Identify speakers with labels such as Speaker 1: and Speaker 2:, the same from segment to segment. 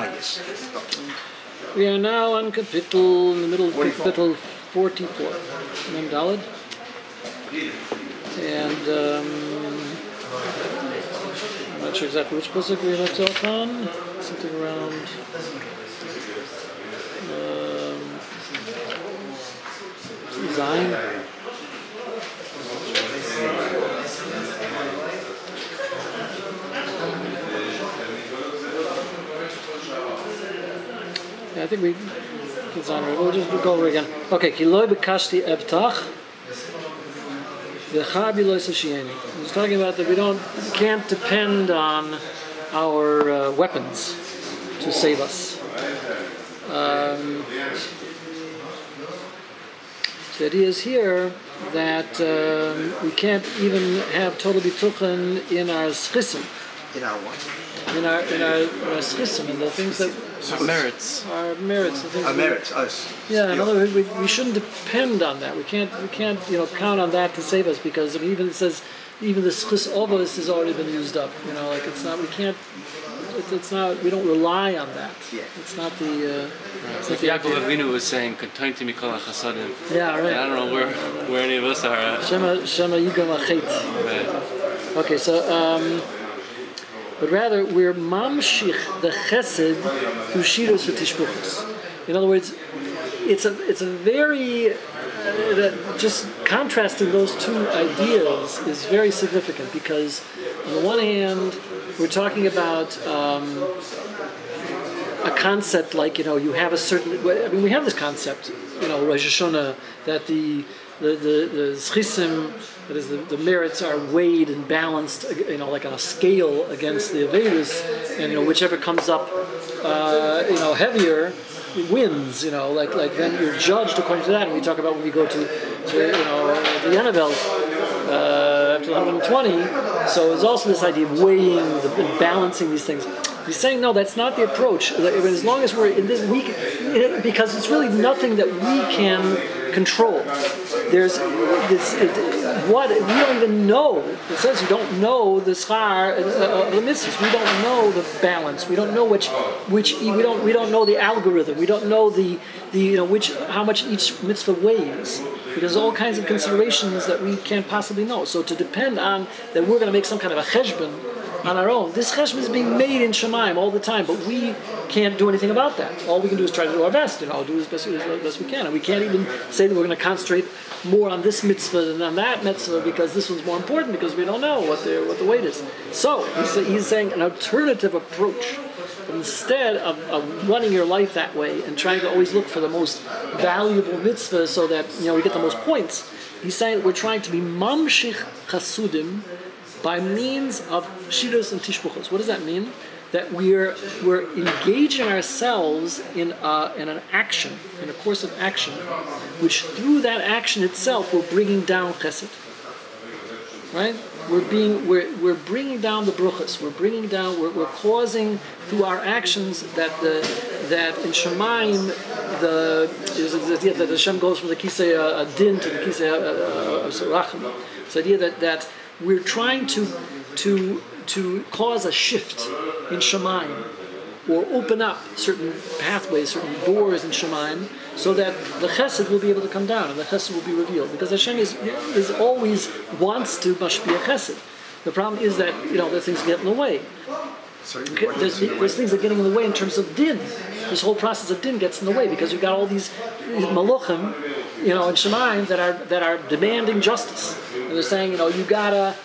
Speaker 1: yes.
Speaker 2: We are now on Kapitel, in the middle of Kapitel 44. Mem Daled. And I'm not sure exactly which pasuk we left off on. Something around Zayin. Yeah, I think we'll just go over again. Okay, Kiloi Bekashti Evtach. He's talking about that we can't depend on our weapons to save us. So the idea is here that we can't even have total bituchen in our schism.
Speaker 1: In our what?
Speaker 2: In our schism, and the things that
Speaker 3: merits.
Speaker 2: Our merits. The things
Speaker 1: our merits, us.
Speaker 2: Yeah, in other words, we shouldn't depend on that. We can't count on that to save us, because even it says even the schis ovos has already been used up. Like it's not. We can't. It's not. We don't rely on that.
Speaker 1: Yeah.
Speaker 2: It's not the.
Speaker 3: If Yaakov Avinu was saying, "Kontainti mikol hachasadim."
Speaker 2: Yeah, right.
Speaker 3: I don't know where any of us are.
Speaker 2: Shema yigam achet.
Speaker 3: Right.
Speaker 2: Okay, so. But rather, we're mamshich the chesed through shiros v'tishbuchos. In other words, it's a very just contrasting those two ideas is very significant, because on the one hand, we're talking about a concept like you have a certain. I mean, we have this concept, Rosh Hashanah, that the schisim, that is, the merits are weighed and balanced, like on a scale against the Avedus, and whichever comes up, heavier, wins. Like then you're judged according to that. And we talk about when we go to the Yannavelt after 120. So there's also this idea of weighing and balancing these things. He's saying no, that's not the approach. As long as we're in this because it's really nothing that we can control. There's what we don't even know. It says you don't know the schar the mitzvahs. We don't know the balance. We don't know which we don't know the algorithm. We don't know the how much each mitzvah weighs. Because there's all kinds of considerations that we can't possibly know. So to depend on that we're going to make some kind of a cheshbon on our own. This cheshbon is being made in Shemaim all the time, but we can't do anything about that. All we can do is try to do our best, do as best we can. And we can't even say that we're going to concentrate more on this mitzvah than on that mitzvah because this one's more important, because we don't know what the weight is. So he's saying an alternative approach. Instead of running your life that way and trying to always look for the most valuable mitzvah so that we get the most points, he's saying we're trying to be mamshich chasudim by means of shiros and tishbuchos. What does that mean? That we're engaging ourselves in an action, in a course of action, which through that action itself we're bringing down chesed. Right? We're bringing down the bruchas. We're causing through our actions that in Shemaim that Hashem goes from the kisei adin to the kisei racham. It's the idea that we're trying to cause a shift in Shemaim, or open up certain pathways, certain doors in Shemaim, so that the chesed will be able to come down and the chesed will be revealed. Because Hashem is always wants to mashpia chesed. The problem is that the things get in the way. There's things that are getting in the way in terms of din. This whole process of din gets in the way because you've got all these maluchim, in Shemaim that are demanding justice. And they're saying, you gotta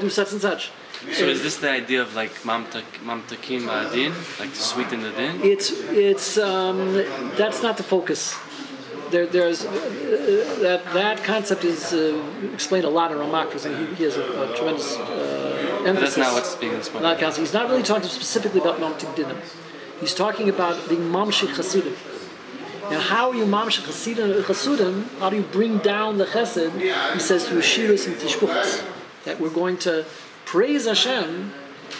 Speaker 2: do such and such.
Speaker 3: So is this the idea of like mamtakim din, like to sweeten the din?
Speaker 2: It's that's not the focus. There's that concept is explained a lot in Ramak, because he has a tremendous emphasis.
Speaker 3: That's not what's being spoken.
Speaker 2: He's not really talking specifically about mamtik dinim. He's talking about being mamshich chasudim. And how are you mamshich chasudim? How do you bring down the chesed? He says through shiros and tishbuchos, that we're going to praise Hashem,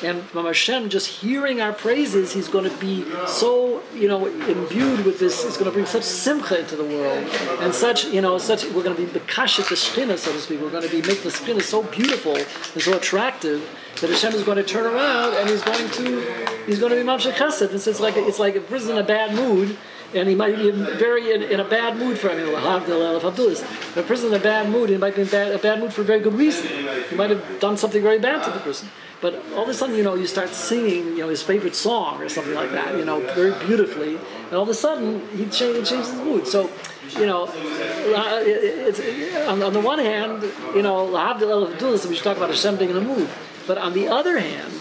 Speaker 2: and from Hashem just hearing our praises, He's going to be so imbued with this. He's going to bring such simcha into the world, and such we're going to be bekashet the shechina, so to speak. We're going to make the shechina so beautiful and so attractive that Hashem is going to turn around and He's going to he's going to be mamshech chesed. It's like a person in a bad mood, and he might be very in a bad mood for. I mean, if a person in a bad mood, he might be in a bad mood for a very good reason. He might have done something very bad to the person. But all of a sudden, you start singing, his favorite song or something like that, very beautifully, and all of a sudden he changes his mood. So, it's, on the one hand, we should talk about Hashem being in the mood. But on the other hand,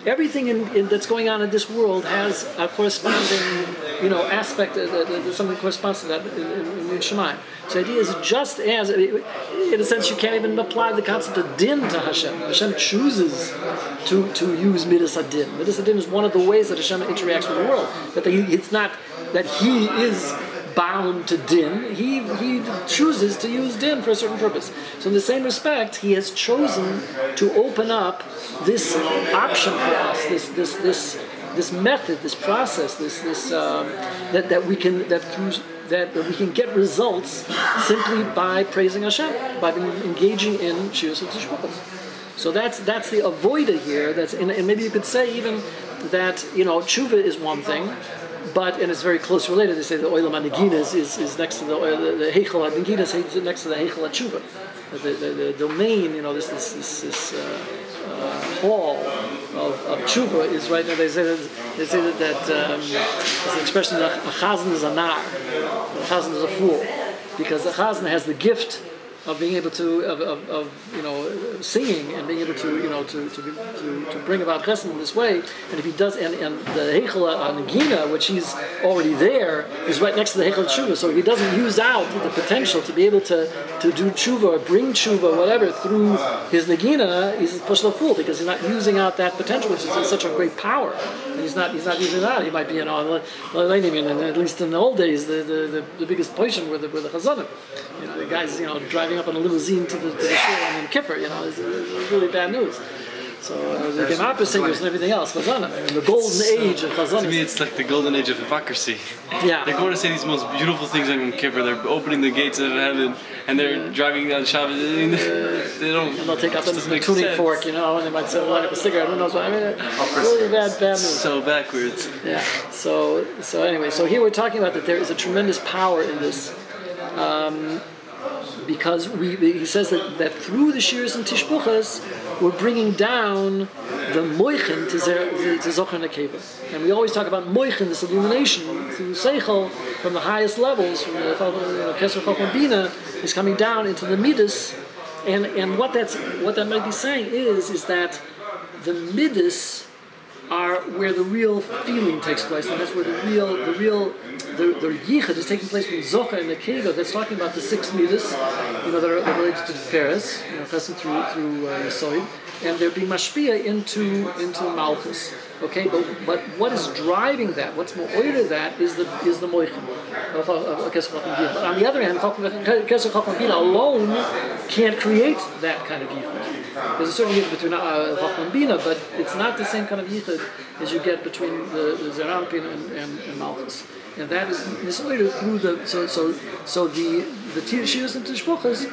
Speaker 2: everything that's going on in this world has a corresponding, aspect, something corresponds to that in Shemayim. So the idea is just as, in a sense, you can't even apply the concept of din to Hashem. Hashem chooses to use midas adin. Midas adin is one of the ways that Hashem interacts with the world. It's not that He is bound to din. He chooses to use din for a certain purpose. So in the same respect, He has chosen to open up this option for us, this method, this process, that we can get results simply by praising Hashem, by engaging in Shiras HaTishbuchos. So that's the avoida here. And maybe you could say even that tshuva is one thing, and it's very close related. They say the oil maniginas is next to the heichal maniginas is next to the heichal tshuva. The domain, this hall of tshuva is right there. They say that there's an expression that a chazan is a nar, a chazan is a fool, because the chazan has the gift of being able to singing and being able to bring about chesed in this way. And if he does, and the heichal nagina, which he's already there, is right next to the heichal tshuva. So if he doesn't use out the potential to be able to do tshuva or bring tshuva or whatever through his nagina, he's a pushla fool, because he's not using out that potential, which is such a great power. And he's not using it out. He might be and at least in the old days, the biggest portion were the chazanim. The guys driving up on a limousine to the shul on Kippur, is really bad news. So they became opera singers and everything else. Chazanim, the golden age of Chazanim.
Speaker 3: To me, it's like the golden age of hypocrisy.
Speaker 2: Yeah.
Speaker 3: They're going to say these most beautiful things on Yom Kippur. They're opening the gates of heaven, and they're driving down Shabbos. They don't.
Speaker 2: And they'll take out the tuning fork, and they might say, light up a cigarette. Who knows what? Really bad news.
Speaker 3: So backwards.
Speaker 2: Yeah. So anyway, so here we're talking about that there is a tremendous power in this. Because he says that through the Shiras and Tishbuchas, we're bringing down the moichin to Zocher Nekeva. And we always talk about moichin, this illumination through Seichel, from the highest levels, from the Keser Chochmah Bina, is coming down into the Midas. And what that might be saying is that the Midas are where the real feeling takes place, and that's where the yichud is taking place between Zocher and Nekeva. That's talking about the 6 midas, that are related to the Tiferes, chesed through Yesod, and they're being mashpia into Malchus. Okay, but what is driving that? What's more order that is the moichin of Keser Chochmah Bina. But on the other hand, Keser Chochmah Bina alone can't create that kind of yichud. There's a certain yichud between Chochmah Bina, but it's not the same kind of yichud as you get between the Zeranpin and Malchus. And that is order through the the Shiras and Tishbuchas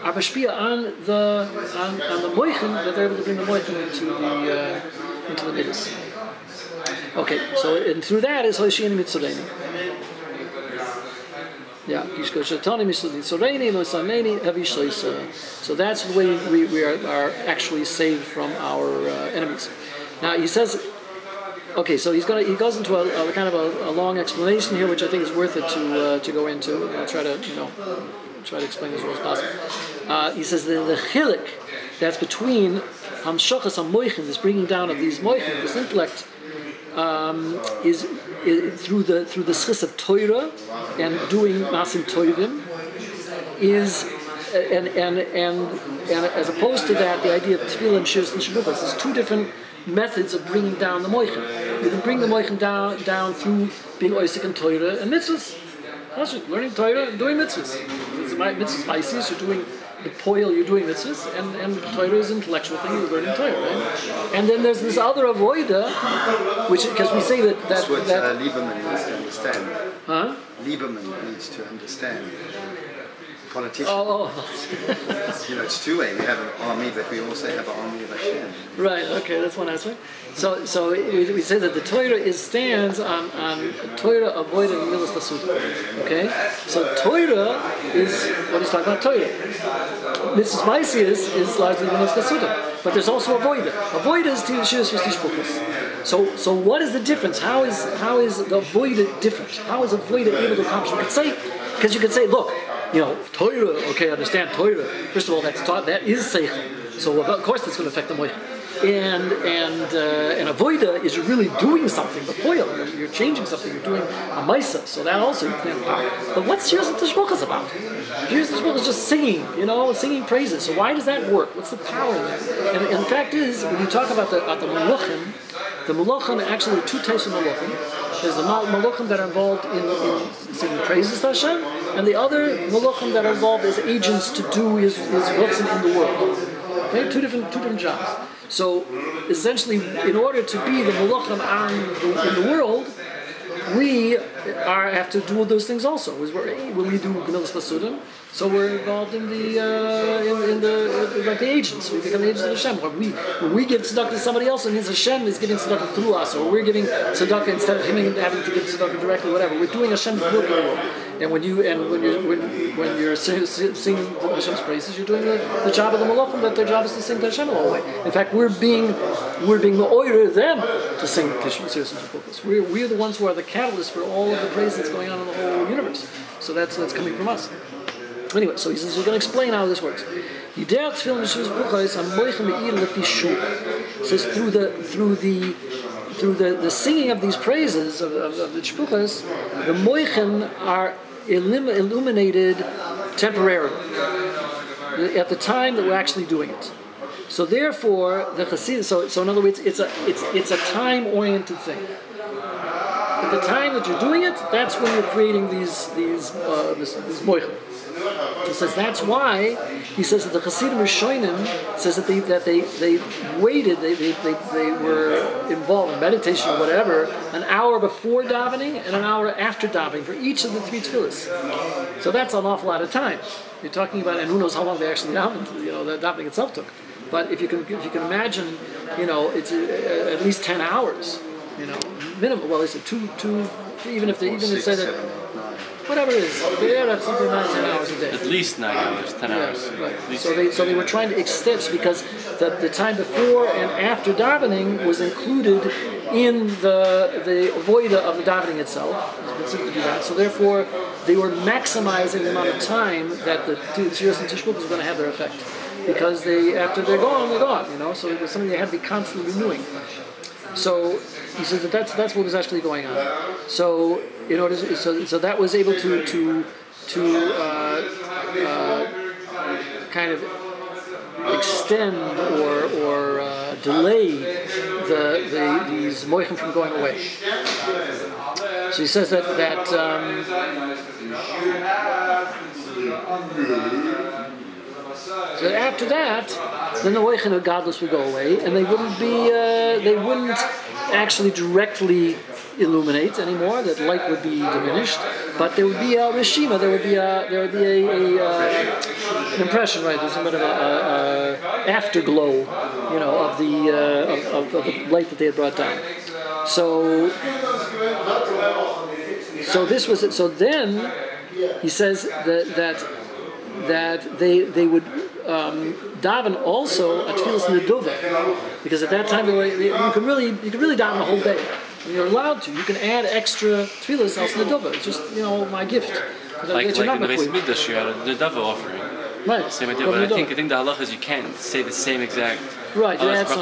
Speaker 2: are mashpia on the moichin, that they're able to bring the moichin into the midas. Okay, so and through that is Hoshiyani Mitzoreni. Yeah, so that's the way we are actually saved from our enemies. Now he says, okay, so he goes into a kind of a long explanation here, which I think is worth it to go into. I'll try to explain as well as possible. He says the chilik that's between hamshachas hamoichin, this bringing down of these moichin, this intellect, is through the schis of Torah and doing masim toivim, is and as opposed to that, the idea of tefillah and shiras and shebufas. There's two different methods of bringing down the moichin. You can bring the moichin down through being oisik and Torah and mitzvahs. That's just learning Torah and doing mitzvahs. Mitzvahs ma'asis, you're doing the poil, you're doing mitzvahs, and Torah is an intellectual thing, you're learning Torah, right? And then there's this other avoida, which, because we say that's
Speaker 1: what Lieberman needs to understand.
Speaker 2: Huh?
Speaker 1: Lieberman needs to understand. politician.
Speaker 2: Oh.
Speaker 1: It's two-way. We have an army, but we also have an army of Hashem.
Speaker 2: Right. Okay, that's one aspect. So we say that the Torah stands on Torah avoided milas chasuda. Okay. So Torah is what he's talking about. Torah. Mitzvahs Maasiyos is largely milas chasuda, but there's also avoida. Avoida is tishus v'tishpuchos. So what is the difference? How is the avoida different? How is avoida able to accomplish? You could say, look, Torah. Okay, understand Torah. First of all, that is seichel. So of course that's going to affect the moich. And avoida is you're really doing something. The poil, you're changing something. You're doing a maisa. So that also you can have power. But what's Shiras Tishbuchos about? Shiras Tishbuchos is just singing, singing praises. So why does that work? What's the power in that? And the fact is, when you talk about the Meluchim, actually the two types of Meluchim. There's the Meluchim that are involved in singing praises to Hashem, and the other Meluchim that are involved as agents to do his Ratzon in the world. Okay, two different jobs. So essentially, in order to be the Meluchim in the world, we have to do those things also. When we do Gemilas Chasudim, so we're involved in the agents. We become the agents of Hashem. When we give tzedakah to somebody else, it means Hashem is giving tzedakah through us, or we're giving tzedakah instead of him having to give tzedakah directly. Whatever, we're doing Hashem's work in the world. And when you're singing Hashem's praises, you're doing the job of the Malachim. That their job is to sing to Hashem all the way. In fact, we're being me'oyer them to sing Shiras Tishbuchos. We're the ones who are the catalyst for all of the praise that's going on in the whole universe. So that's coming from us. Anyway, so he says we're going to explain how this works. He says through the singing of these praises of the Shpuchas, the moichin are illuminated temporarily at the time that we're actually doing it. So therefore, the Chassidus. So in other words, it's a time-oriented thing. At the time that you're doing it, that's when you're creating these moichin. He says that's why he says that the Chassidim Rishonim says that they waited, they were involved in meditation or whatever, an hour before davening and an hour after davening for each of the three tefillas. So that's an awful lot of time. You're talking about, and who knows how long they actually davened. The davening itself took. But if you can imagine, it's at least 10 hours. Minimum. Well, they said two. Even if they say that. Whatever it is, that's something 9-10 hours a day.
Speaker 3: At least 9 hours, 10 hours.
Speaker 2: Right. So they were trying to extend because the time before and after davening was included in the avoida of the davening itself. It's considered to be that. So therefore, they were maximizing the amount of time that the Shiras Tishbuchos was going to have their effect, because after they're gone, they're gone. So it was something they had to be constantly renewing. So he says that's what was actually going on. So in order, so that was able to kind of extend or delay these moichin from going away. So he says that so after that, then the moichin of godless would go away, and they wouldn't actually directly illuminate anymore. That light would be diminished, but there would be a reshima. There would be an impression, right? There's somewhat of a afterglow, of the light that they had brought down. So this was it. So then he says that they would daven also a tefillas neduva, because at that time you could really daven the whole day. You're allowed to. You can add extra tefillas als neduva. It's just my gift.
Speaker 3: Like in the Beis Mikdash, you had a neduva offering.
Speaker 2: Right.
Speaker 3: Same idea, but I think the halacha is you can't say the same exact.
Speaker 2: Right. You
Speaker 3: have to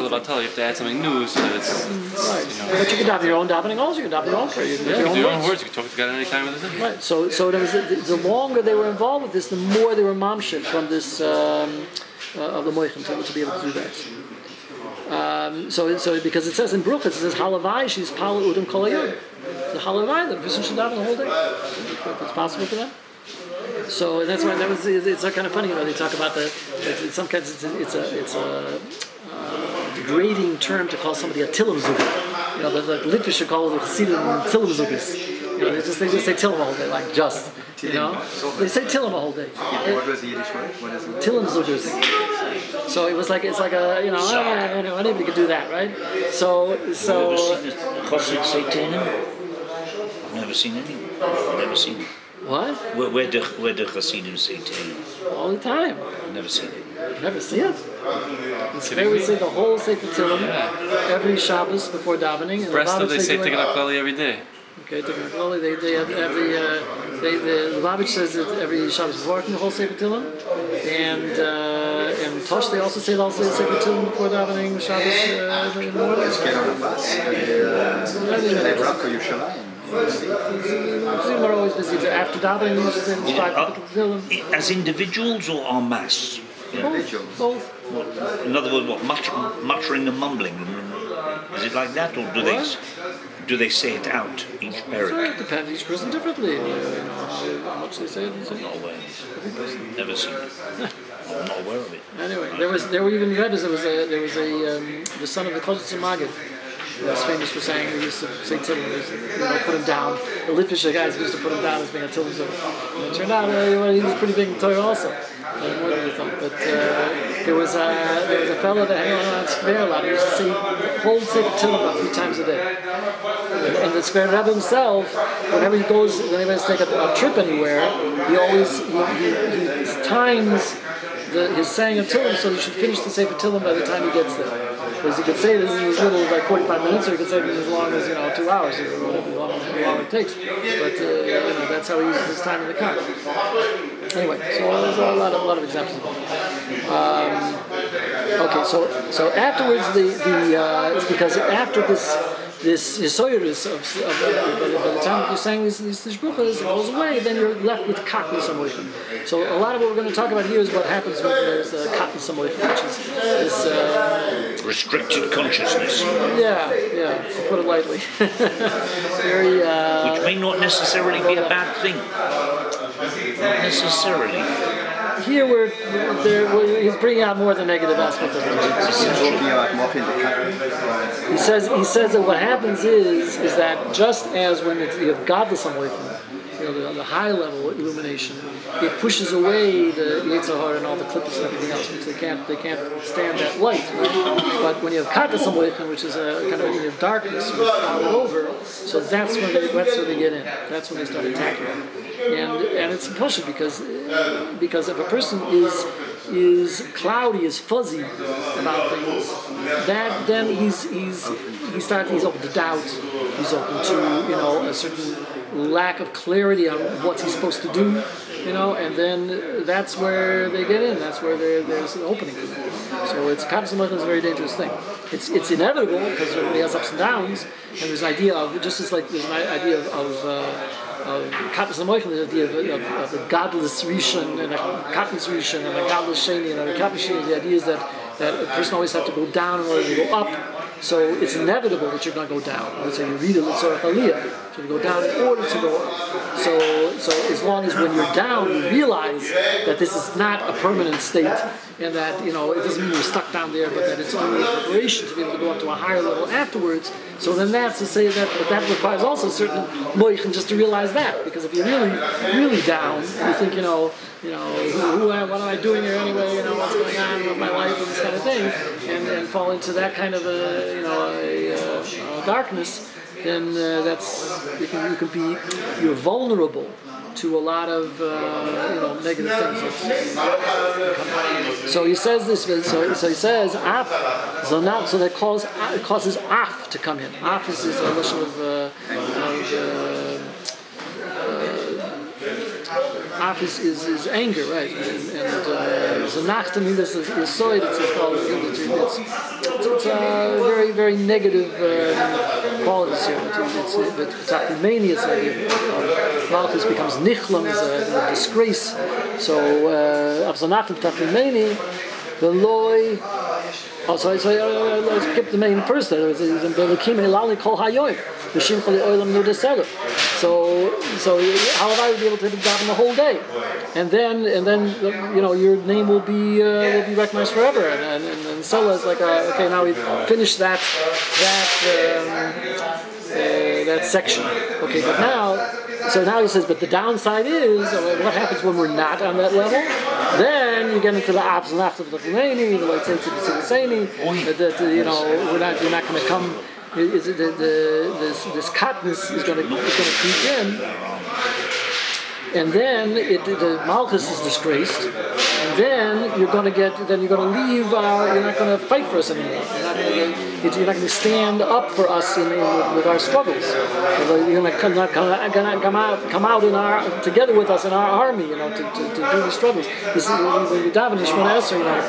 Speaker 3: add something new, so that it's
Speaker 2: right. But you can daven your own davening also. You can daven your own prayer. You can do your own words.
Speaker 3: You can talk to God any time of the day.
Speaker 2: Right. So the longer they were involved with this, the more they were mamshit from this of the moichin to be able to do that. So because it says in Bruchas, it says halavai she's pala udam kol hayom. The halavai that a person should daven the whole day. If it's possible for them. So that's why it's kind of funny. They talk about in some cases it's a degrading term to call somebody a tilim zuga. The Litvish should call it a chassidim tilim zugas. They just say Tillim all day, like just. You know, they say Tillim all day.
Speaker 1: What was the Yiddish word? What is it?
Speaker 2: Tillim Zugus. So it's like a anybody could do that, right? So.
Speaker 4: Chassid say Tillim? I've never seen any. I've never seen it.
Speaker 2: What?
Speaker 4: Where the Chassidim say Tillim?
Speaker 2: All the time.
Speaker 4: I've never seen it.
Speaker 2: Never see it. It's where we say the whole Sefer Tillim every Shabbos before davening. And
Speaker 3: Rest
Speaker 2: the
Speaker 3: of they say Tikkun HaKlali every day.
Speaker 2: Okay, Tikkun HaKlali. They have every. The Lubavitch says that every Shabbos before the whole Sefer Tillim, and Tosh they also say the whole Sefer Tillim before davening Shabbos in the morning.
Speaker 1: Let's get on the bus. They run for Yerushalayim.
Speaker 2: We're always busy. After davening, we usually say the Tillim.
Speaker 4: As individuals or en masse?
Speaker 2: Both.
Speaker 4: In other words, what muttering and mumbling? Is it like that, or do they say it out each
Speaker 2: So
Speaker 4: parak?
Speaker 2: it depends. Each person differently. How much they say it.
Speaker 4: I'm not aware. Never seen it. I'm not aware of it.
Speaker 2: Anyway, there were even rebbes. There was the son of the Kozitzer Magid. He was famous for saying he used to say Tillim, put him down. The Litvisher guys used to put him down as being a Tillim. And it turned out he was pretty big in Torah also, more than we thought. But there was a fellow that hung on Square a lot. He used to say whole Sefer Tillim about 3 times a day. And the Square Rebbe himself, whenever he has to take a trip anywhere, he times his saying of Tillim so he should finish the Sefer Tillim by the time he gets there. Because he could say this in as little as like 45 minutes, or he could say it in as long as 2 hours, or whatever long it takes. But that's how he uses his time in the car. Anyway, so there's a lot of examples of that. Okay, so afterwards it's because after this Yisoyerus by the time you're saying these shbuchas, it goes away, then you're left with katnas amoichin. So a lot of what we're going to talk about here is what happens when there's katnas amoichin, which is
Speaker 4: restricted consciousness.
Speaker 2: Yeah, to put it lightly. Very.
Speaker 4: Which may not necessarily be a bad thing. Not necessarily.
Speaker 2: Here he's bringing out more the negative aspect of it. He says that what happens is that just as when you have godless amoichin, the high level illumination, it pushes away the Yetzer Hara and all the clippers and everything else, because they can't stand that light. Right? But when you have Katas Amoichin, which is a kind of a of darkness, clouded over, so that's when they get in. That's when they start attacking. And it's impulsive because if a person is cloudy, is fuzzy about things, then he's open to doubt. He's open to a certain lack of clarity on what he's supposed to do, and then that's where they get in. That's where there's an opening for them. So Katas Amoichin is a very dangerous thing. It's inevitable because everybody has ups and downs, and there's an idea of just as like there's an idea of Katas Amoichin, the idea of a godless Rishon and a Katnas Rishon and a godless Sheni and a Katnas Sheni. The idea is that a person always has to go down in order to go up. So it's inevitable that you're going to go down. Let's say you read a L'tzorach Aliyah, so you go down in order to go up. So as long as when you're down, you realize that this is not a permanent state, and that it doesn't mean you're stuck down there, but that it's only a preparation to be able to go up to a higher level afterwards. So then that's to say that, but that requires also certain moichin just to realize that, because if you're really, really down, and you think, what am I doing here anyway? What's going on with my life and this kind of thing, and fall into that kind of a darkness, then you're vulnerable to a lot of negative things. So he says this. So he says af zonat. So that causes af to come in. Af is a notion of af is anger, right? And zonach to me is soid. It's called. It's very, very negative qualities here. It's mania. Malchus becomes nichlam, is a disgrace. So zonach and the loy. Oh, so let's skip the main first. So how would I be able to daven the whole day? And then your name will be recognized forever. And Sela is like okay, now we finished that that section. Okay, but now he says, but the downside is, what happens when we're not on that level? Then you get into the Avs and after the Khmeini, the White Saints of the Sini, that you're not going to come. This katnus is going to creep in. And then the Malchus is disgraced, and then you're going to leave. You're not going to fight for us anymore. You're not going to stand up for us with our struggles. You're going to come out together with us in our army, to do the struggles. This is when we daven in Shemona Esrei,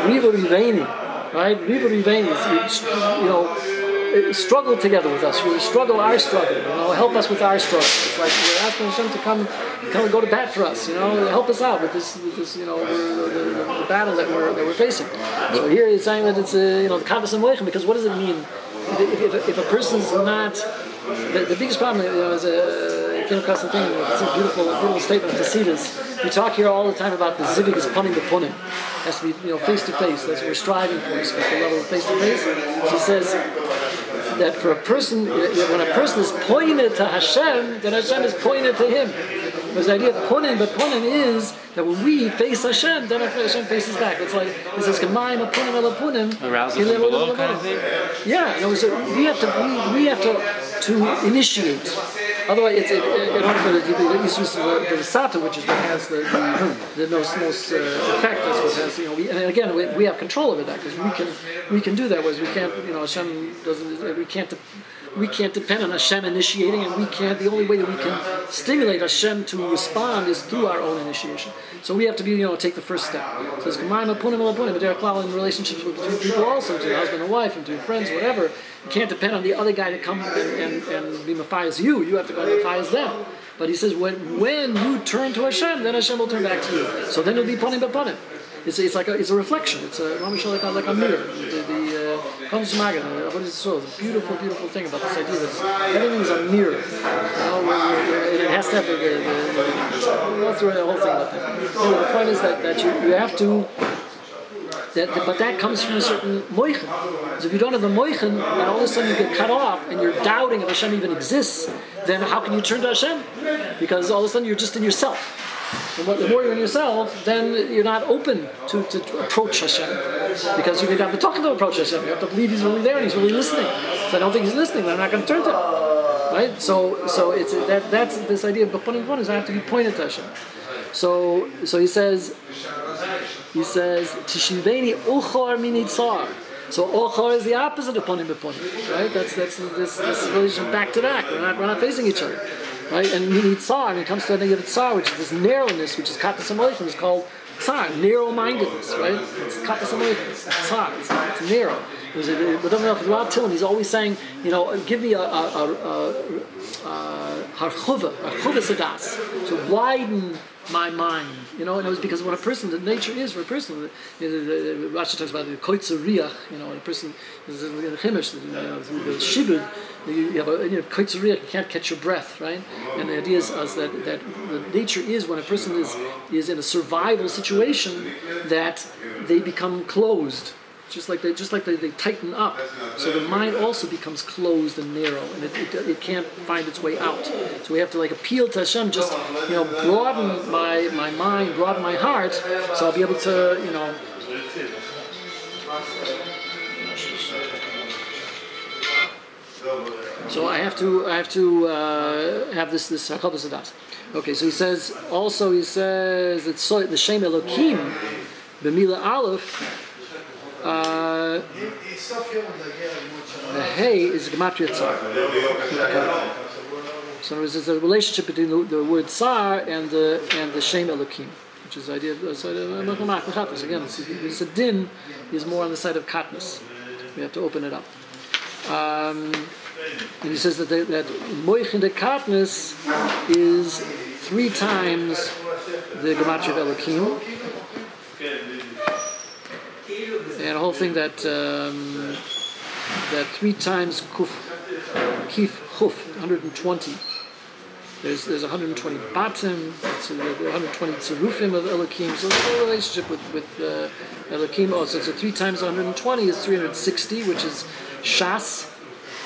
Speaker 2: Riva Riveini, right? Riva Riveini, struggle together with us. You struggle our struggle. Help us with our struggle. It's like we're asking Hashem to come and go to bat for us. Help us out with this the battle that we're facing. So here he's saying that it's the Kabbas and Moichem, because what does it mean if a person's not the biggest problem? Is came across the thing. It's a beautiful statement of Hasidus. We talk here all the time about the zivig is punim bepunim. It has to be face to face. That's what we're striving for. It's the level of face to face. So he says that for a person, when a person is pointed to Hashem, then Hashem is pointed to him. There's the idea of punim, but punim is that when we face Hashem, then Hashem faces back. It's like it says "Kamayim punim elapunim."
Speaker 3: Arousal from below, kind of thing.
Speaker 2: Yeah, so we have to initiate. Otherwise, in order for the Sata, which is what has the most effect, that's what has, and again, we have control over that, because we can do that, whereas we can't, Hashem doesn't, we can't depend on Hashem initiating, and the only way that we can stimulate Hashem to respond is through our own initiation. So we have to take the first step. So it's but there are in relationships between people also, between husband and wife, and between friends, whatever. You can't depend on the other guy to come and be mafias you. You have to go and mafias them. But he says when you turn to Hashem, then Hashem will turn back to you. So then it'll be punim b'punim. It's a reflection. It's a like a mirror. The what is so the beautiful thing about this idea that everything is a mirror. It has to have the whole thing about that. So the point is that you have to. But that comes from a certain moichin. So if you don't have the moichin, and all of a sudden you get cut off, and you're doubting if Hashem even exists, then how can you turn to Hashem? Because all of a sudden you're just in yourself. And the more you're in yourself, then you're not open to approach Hashem. Because you have to talk to approach Hashem. You have to believe He's really there and He's really listening. So I don't think He's listening, then I'm not going to turn to Him. Right? So it's that's this idea of B'punim is I have to be pointed to Hashem. So he says Tishiveni Uchor Minitzar. So Ochor is the opposite of Punim B'punim, right? That's this relation back to back. We're not facing each other, right? And Minitzar, when it comes to the idea of Tsar, which is this narrowness, which is Katas HaMoichem, is called Tsar, narrow-mindedness, right? It's Katas HaMoichem, it's Tsar, it's narrow. Throughout Tehillim, he's always saying, give me a harchuva sadas, to widen my mind, and it was because when a person, the nature is for a person, Rashi talks about the koitzer riach, when a person is in the chimish, the shibud, you have a koitzer riach, you can't catch your breath, right? And the idea is that the nature is when a person is in a survival situation that they become closed. Just like they tighten up, so the mind also becomes closed and narrow, and it can't find its way out. So we have to appeal to Hashem, just broaden my mind, broaden my heart, so I'll be able to So I have to have this Harchavas Adas. Okay, so he says it's so the Shem Elokim, B'Mila Aleph. The Hey is Gematria Tsar. So there's a relationship between the word Tsar and the Shem Elokim, which is the idea of again, it's a din is more on the side of katnus. We have to open it up. And he says that Moichin de katnus is 3 times the Gematria of Elokim. And a whole thing that 3 times kif chuf, 120. There's 120 batim, 120 tzerufim of Elokim. So there's a whole relationship with Elokim. Also, so 3 times 120 is 360, which is shas.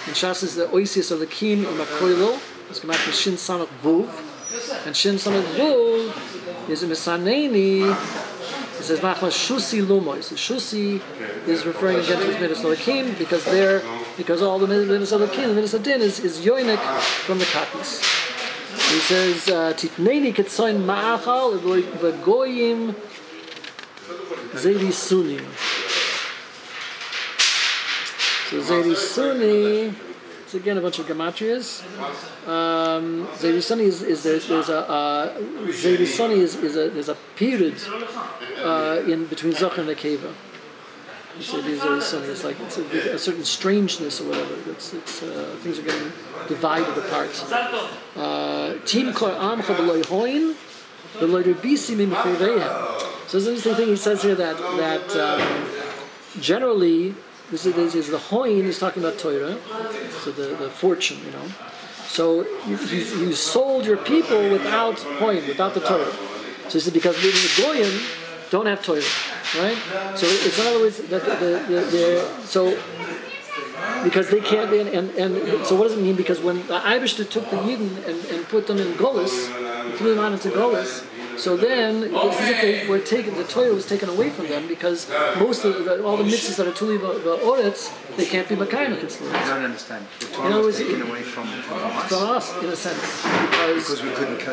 Speaker 2: And Shas is the Oisius of the Kim in Makoilo. It's come out from Shin Samach Vuv. And Shin Samach Vuv is a Misaneni. It says Machmas Shusi Lumois. The Shusi is referring again to his Midas Elohim because all the Midas Elohim, the Midas Adin is Yoinik from the Katnis. He says Titneni Ketzoin Ma'achal V'goyim Zedi Suni. So Zedi Suni. It's again a bunch of gematrias. Zedi Suni there's a period in between Zoch and the Keva. So these are Sunni. It's like it's a certain strangeness or whatever. Things are getting divided apart. Tim kor amcha b'loy hoin, b'loy rebisi mimchurveihem. So there's an interesting thing he says here that generally this is the hoin is talking about Torah, so the fortune, you know. So you sold your people without hoin, without the Torah. So he said because the goyim don't have Torah, right? So it's in other words that so because they can't and so what does it mean? Because when the Eibishter took the Yidden and put them in Golus, threw them out into Golus, so then it's as if they were taken, the Torah was taken away from them because most of all the mitzvahs that are Tuli Ba'oretz, they can't be Makayim against them.
Speaker 1: I don't understand. The Torah was taken away from us.
Speaker 2: From us, in a sense,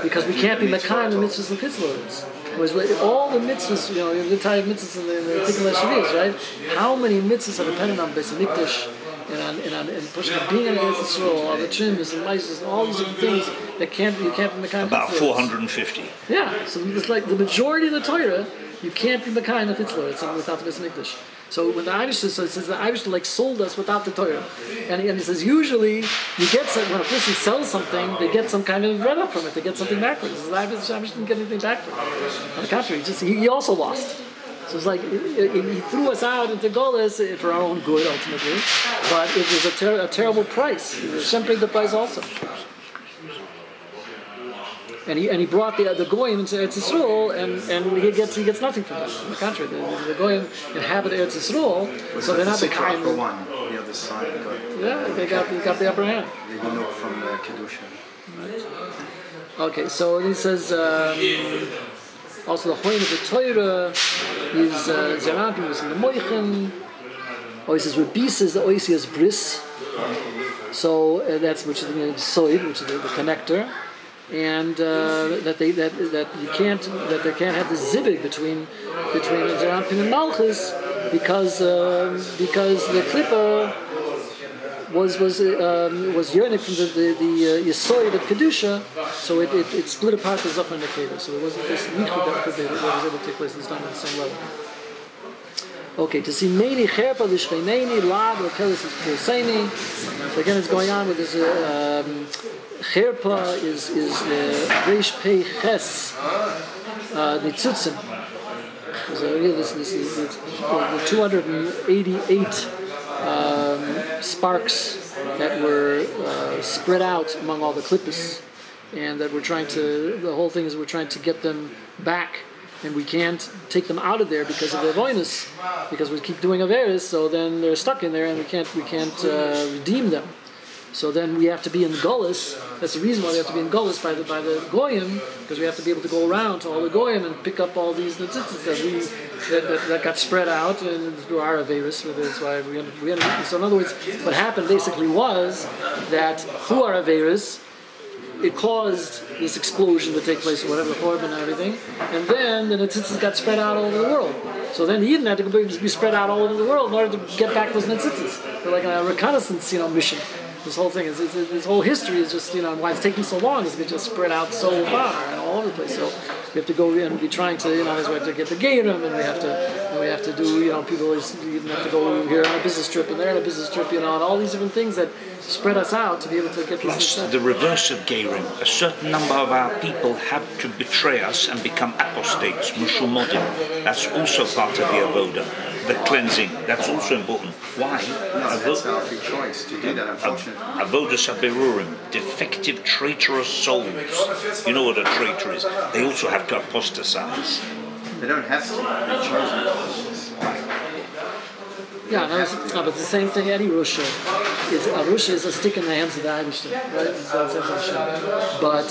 Speaker 2: because we
Speaker 1: we
Speaker 2: can't be Makayim the mitzvahs and Kitzlords. Whereas all the mitzvahs, you know, the entire mitzvahs in the Tikkun Shavuos, right? How many mitzvahs are dependent on Beis Hamikdash and pushing being in Eretz Yisrael, all the trims and mices and all these different things that you can't be Mekayim.
Speaker 4: About 450.
Speaker 2: Yeah, so it's like the majority of the Torah, you can't be Mekayim the Kitzlor without the Beis Hamikdash. So when the Irish so it says the Irish like sold us without the Torah, and he says usually you get when a person sells something, they get some kind of rent from it, they get something back from it. The Irish didn't get anything back from it. On the contrary, he also lost. So it's like he threw us out into Golas for our own good ultimately, but it was a terrible price. Hashem paid the price also. And he brought the Goyim into Eretz Yisrael, and he gets nothing from that. On the contrary, the Goyim inhabit Eretz Yisrael, so they're not the kind of
Speaker 1: one. The other side got.
Speaker 2: Yeah, they got the upper hand.
Speaker 1: They know from the Kedusha.
Speaker 2: Right. Okay, so he says also the Hoin of the Torah is Zerampim was in the Moichin. Oh, he says Rabis is the Oisias Bris. So that's which is the Soid, which is the connector. And that they can't have the zivig between Zerampim and Malchus because the Klippa was yearning from the Yesoid of Kedusha, so it split apart the Zohar and the Keva. So it wasn't this Yichud that was able to take place. It's done on the same level. Okay, to see Meini Cherpa Lishcheineni Lag Lokelis Pirseini. So again, it's going on with this. Cherpa is the Reish Pei Ches Nitzutzim. So this is the 288 sparks that were spread out among all the klippas, and that the whole thing is we're trying to get them back, and we can't take them out of there because of their avoinus, because we keep doing averis, so then they're stuck in there, and we can't redeem them. So then we have to be in Golis. That's the reason why we have to be in Golis by the Goyim, because we have to be able to go around to all the Goyim and pick up all these netzitzis that got spread out and through our Averis. That's why we ended. So in other words, what happened basically was that through our Averis, it caused this explosion to take place, or whatever, the Horban and everything, and then the netzitzis got spread out all over the world. So then the Yidden had to be spread out all over the world in order to get back those netzitzis. They're like a reconnaissance, mission. This whole thing this whole history is just why it's taking so long is because it's spread out so far and all over the place. So we have to go and be trying to we have to get the Geirim, and we have to do people always have to go here on a business trip and there on a business trip and all these different things that spread us out to be able to get these.
Speaker 4: Plus the reverse of Geirim, a certain number of our people had to betray us and become apostates, mushumodim. That's also part of the avoda. The cleansing, that's also important. Why?
Speaker 1: That's our free choice to do that, unfortunately.
Speaker 4: Avodas haberurim, defective, traitorous souls. You know what a traitor is? They also have to apostatize.
Speaker 1: They don't have to. They're chosen.
Speaker 2: Yeah, but it's the same thing. Any Rosh Arusha is a stick in the hands of the Eibishter, right? But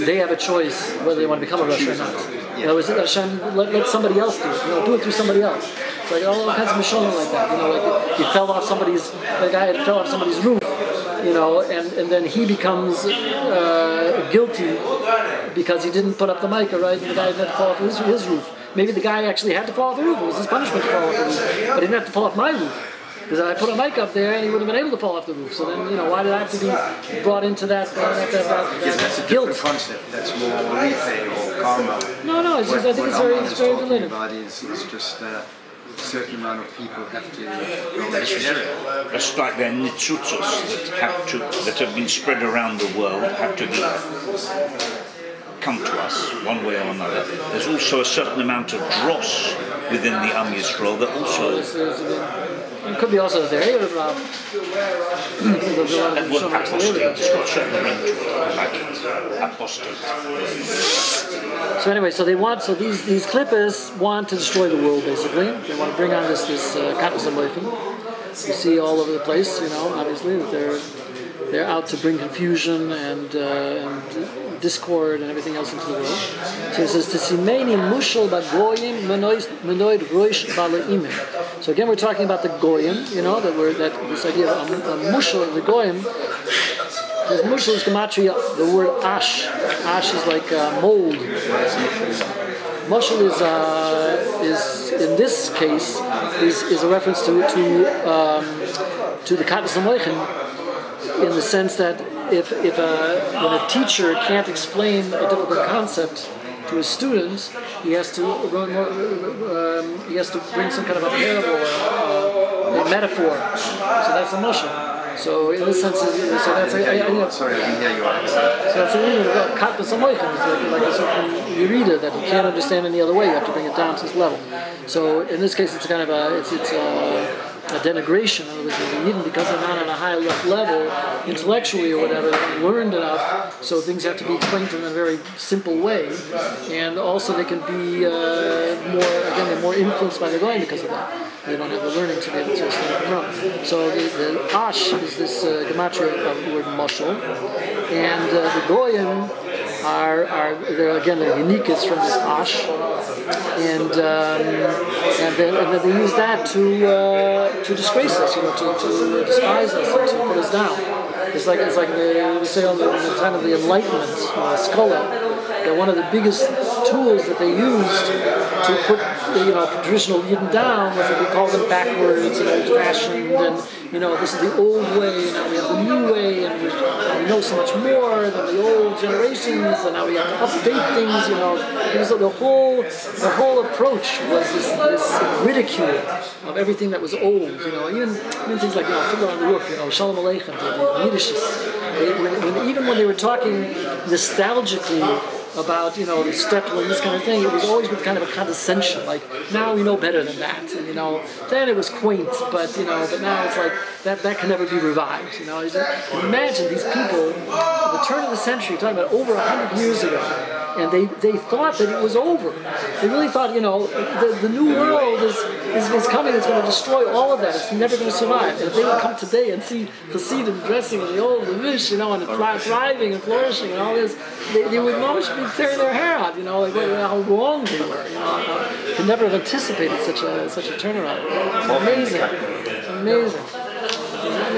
Speaker 2: they have a choice whether they want to become a Rosh or not. In other words, Hashem, let somebody else do it. Do it through somebody else. It's like all kinds of mishonim like that. Like he fell off somebody's, the guy fell off somebody's roof, and then he becomes guilty because he didn't put up the mica, right? And the guy had to fall off his roof. Maybe the guy actually had to fall off the roof. It was his punishment to fall off the roof. But he didn't have to fall off my roof. Because I put a mic up there and he would have been able to fall off the roof. So then, why did I have to be brought into that
Speaker 1: That's a
Speaker 2: guilt?
Speaker 1: different concept. That's more repay or karma.
Speaker 2: No, it's just, I think it's very related.
Speaker 1: It's just a certain amount of people have to go in this area.
Speaker 4: Just like their nitzutzos that have been spread around the world have to come to us one way or another. There's also a certain amount of dross within the Am Yisrael that also...
Speaker 2: It could be also there.
Speaker 4: It's got a certain ring to it, like apostate.
Speaker 2: So anyway, these clippers want to destroy the world, basically. They want to bring on this Katnas HaMoichin. You see all over the place, obviously, that they're out to bring confusion and discord and everything else into the world. So it says, "Tisimeni mushal bagoyim menoid roish balaimim." So again, we're talking about the goyim. That this idea of a mushal the goyim. Because mushal is gematria, the word ash. Ash is like mold. Mushal is in this case is a reference to the Katnas HaMoichin, in the sense that when a teacher can't explain a difficult concept to his students, he has to bring some kind of a parable or a metaphor. So that's a mushal. So in this sense, sorry, I didn't
Speaker 1: hear you.
Speaker 2: So that's the meaning of Katnas HaMoichin. It's like a certain Yerida that you can't understand any other way. You have to bring it down to this level. So in this case, it's kind of a denigration. In other words, the Yidden, because they're not on a high enough level intellectually or whatever, they haven't learned enough, so things have to be explained to them in a very simple way. And also they can be they're more influenced by the Goyim because of that. They don't have the learning to be able to stand from wrong. So the Ash is this gematria of the word Moshel, and the Goyim they're uniquest from this Ash, and then they use that to disgrace us, to despise us, and to put us down. It's like we say on the time of the Enlightenment, scholar, that one of the biggest tools that they used to put traditional Yidden down was that they called them backwards and old-fashioned, and this is the old way, and now we have the new way, and we know so much more than the old generations, and now we have to update things. So the whole approach was this ridicule of everything that was old. Even things like Fiddler on the Roof, Shalom Aleichem, the Yiddishes. Even when they were talking nostalgically about the Stetl and this kind of thing, it was always with kind of a condescension, like now we know better than that, and then it was quaint, but now it's like that can never be revived. Imagine these people at the turn of the century, talking about over 100 years ago, and they thought that it was over. They really thought the new world is coming, it's going to destroy all of that, it's never going to survive. And if they would come today and see Hasidim dressing in the old Levish, and thriving and flourishing and all this, they would almost be tearing their hair out, how wrong they were. Could never have anticipated such a turnaround. It's amazing.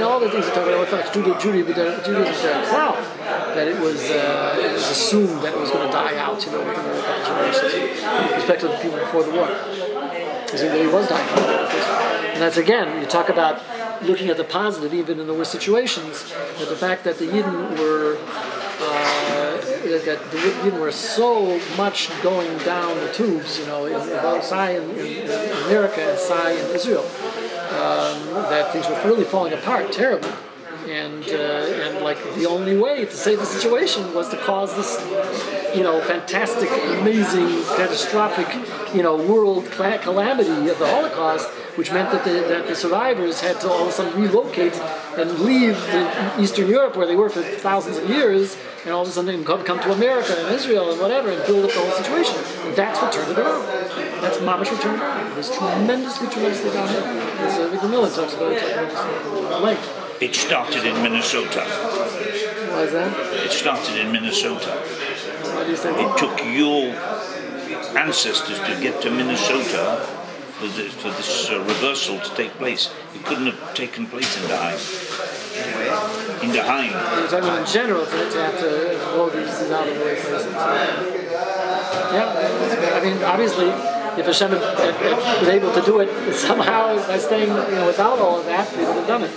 Speaker 2: All the things we talk about, like Judaism was very proud that it was assumed that it was going to die out, within a couple of generations, with respect to the people before the war. Because it really was dying out. And that's, again, you talk about looking at the positive, even in the worst situations, that the fact that the Yidden were so much going down the tubes, both Sai in America and Sai in Israel, that things were really falling apart terribly. And like the only way to save the situation was to cause this, fantastic, amazing, catastrophic, world calamity of the Holocaust, which meant that the survivors had to all of a sudden relocate and leave Eastern Europe, where they were for thousands of years, and all of a sudden come to America and Israel and whatever, and build up the whole situation. And that's what turned it around. That's Mamash what turned it around. It was tremendously downhill. As Victor Miller talks about it at length.
Speaker 4: It started in Minnesota.
Speaker 2: Why is that?
Speaker 4: It started in Minnesota.
Speaker 2: Why do you think?
Speaker 4: It took your ancestors to get to Minnesota for this reversal to take place. It couldn't have taken place in the Haim. In the Haim.
Speaker 2: You're talking about in general to have to blow these out of the way places. Yeah, I mean, obviously, if Hashem had been able to do it somehow by staying, without all of that, we would have done it.